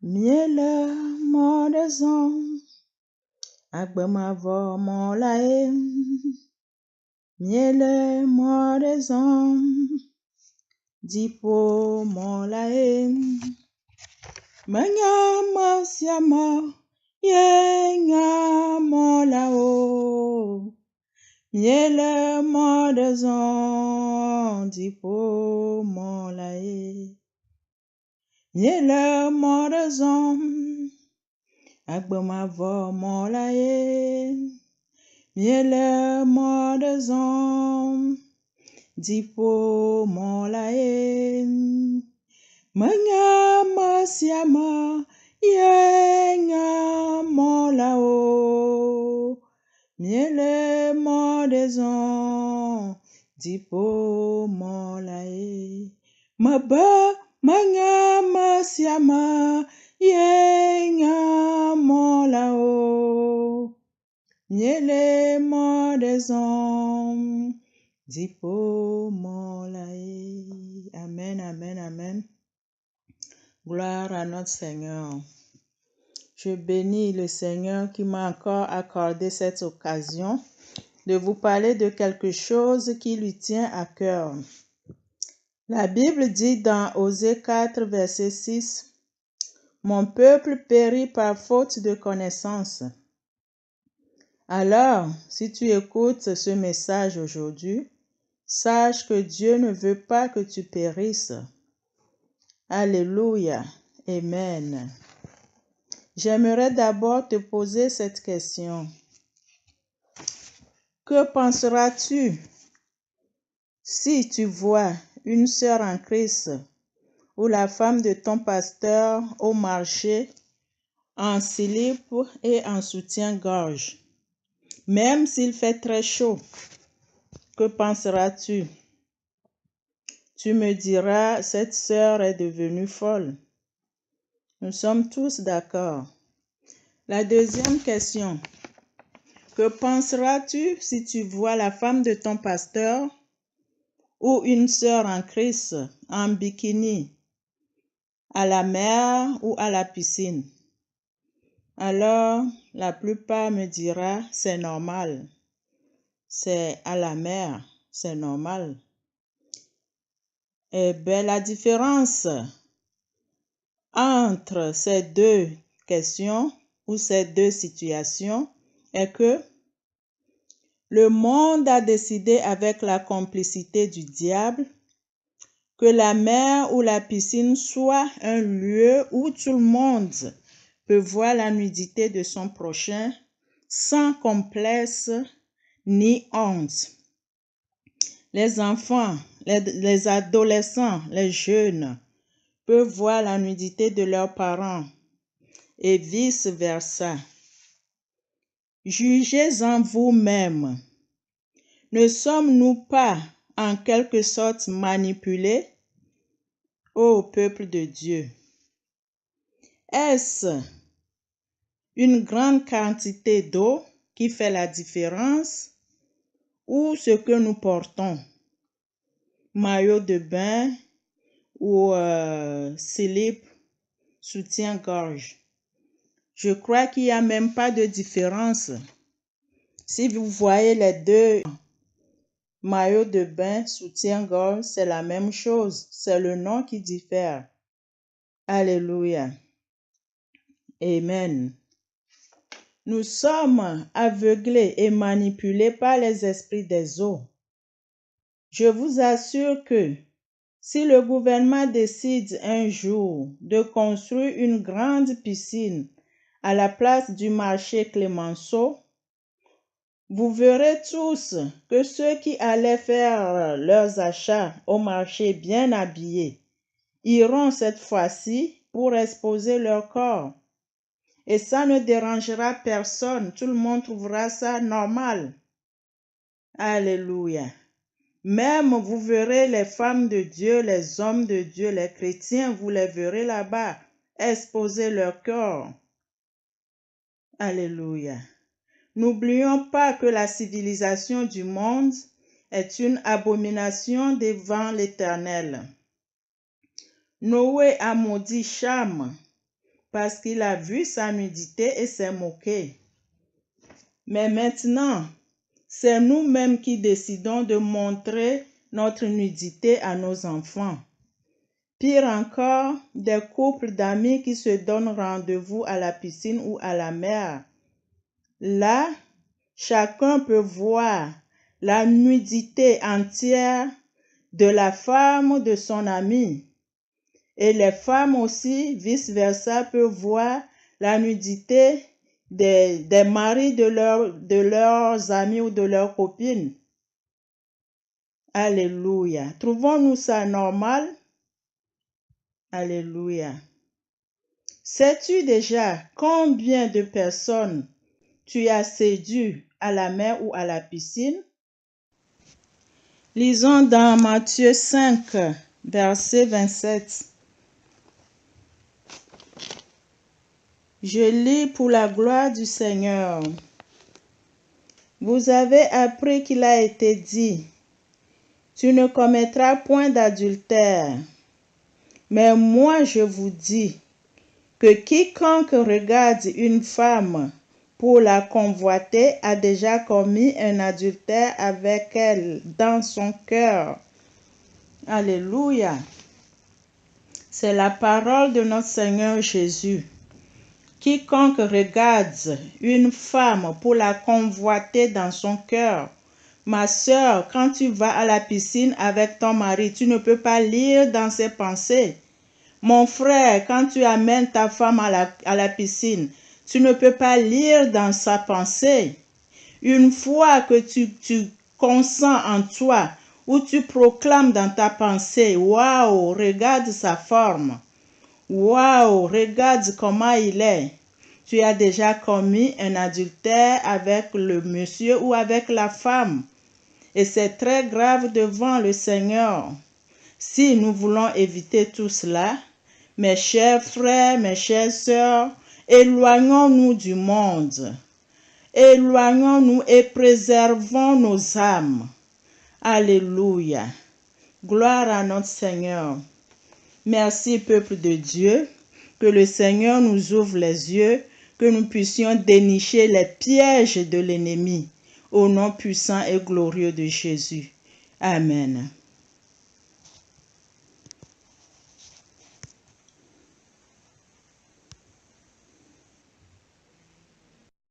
Miele modezon, agbemavo molae. Miele modezon, dipo molae. Menyama siama, yenga molao. Miele modezon, dipo molae. Miele modezon, agbemavo molae. Miele modezon, dipo molae. Menyama siama, yenga molao. Miele modezon, dipo molae. Maba menyama siama, yenga molao. Miele modezon, dipo molae. Amen, amen, amen. Gloire à notre Seigneur. Je bénis le Seigneur qui m'a encore accordé cette occasion de vous parler de quelque chose qui lui tient à cœur. La Bible dit dans Osée 4, verset 6, « Mon peuple périt par faute de connaissance. » Alors, si tu écoutes ce message aujourd'hui, sache que Dieu ne veut pas que tu périsses. Alléluia. Amen. J'aimerais d'abord te poser cette question. Que penseras-tu si tu vois une sœur en Christ ou la femme de ton pasteur au marché en slip et en soutien-gorge? Même s'il fait très chaud, que penseras-tu? Tu me diras, cette sœur est devenue folle. Nous sommes tous d'accord. La deuxième question. Que penseras-tu si tu vois la femme de ton pasteur ou une sœur en Christ en bikini à la mer ou à la piscine? Alors, la plupart me dira, c'est normal. C'est à la mer, c'est normal. Eh bien, la différence entre ces deux questions ou ces deux situations est que le monde a décidé avec la complicité du diable que la mer ou la piscine soit un lieu où tout le monde peut voir la nudité de son prochain sans complexe ni honte. Les enfants, les adolescents, les jeunes peuvent voir la nudité de leurs parents et vice-versa. Jugez-en vous-même. Ne sommes-nous pas en quelque sorte manipulés, ô peuple de Dieu? Est-ce une grande quantité d'eau qui fait la différence ou ce que nous portons? Maillot de bain ou slip, soutien-gorge. Je crois qu'il n'y a même pas de différence. Si vous voyez les deux, maillot de bain, soutien-gorge, c'est la même chose. C'est le nom qui diffère. Alléluia. Amen. Nous sommes aveuglés et manipulés par les esprits des eaux. Je vous assure que si le gouvernement décide un jour de construire une grande piscine à la place du marché Clemenceau, vous verrez tous que ceux qui allaient faire leurs achats au marché bien habillés iront cette fois-ci pour exposer leur corps. Et ça ne dérangera personne, tout le monde trouvera ça normal. Alléluia. Même vous verrez les femmes de Dieu, les hommes de Dieu, les chrétiens, vous les verrez là-bas exposer leur corps. Alléluia. N'oublions pas que la civilisation du monde est une abomination devant l'Éternel. Noé a maudit Cham parce qu'il a vu sa nudité et s'est moqué. Mais maintenant, c'est nous-mêmes qui décidons de montrer notre nudité à nos enfants. Pire encore, des couples d'amis qui se donnent rendez-vous à la piscine ou à la mer. Là, chacun peut voir la nudité entière de la femme de son ami. Et les femmes aussi, vice-versa, peuvent voir la nudité des maris de leurs amis ou de leurs copines. Alléluia. Trouvons-nous ça normal? Alléluia. Sais-tu déjà combien de personnes tu as séduit à la mer ou à la piscine? Lisons dans Matthieu 5, verset 27. Je lis pour la gloire du Seigneur. Vous avez appris qu'il a été dit, tu ne commettras point d'adultère. Mais moi je vous dis que quiconque regarde une femme pour la convoiter a déjà commis un adultère avec elle dans son cœur. Alléluia. C'est la parole de notre Seigneur Jésus. Quiconque regarde une femme pour la convoiter dans son cœur. Ma sœur, quand tu vas à la piscine avec ton mari, tu ne peux pas lire dans ses pensées. Mon frère, quand tu amènes ta femme à la piscine, tu ne peux pas lire dans sa pensée. Une fois que tu consens en toi, ou tu proclames dans ta pensée, waouh, regarde sa forme. Waouh, regarde comment il est. Tu as déjà commis un adultère avec le monsieur ou avec la femme. Et c'est très grave devant le Seigneur. Si nous voulons éviter tout cela, mes chers frères, mes chères sœurs, éloignons-nous du monde. Éloignons-nous et préservons nos âmes. Alléluia. Gloire à notre Seigneur. Merci, peuple de Dieu, que le Seigneur nous ouvre les yeux, que nous puissions dénicher les pièges de l'ennemi, au nom puissant et glorieux de Jésus. Amen.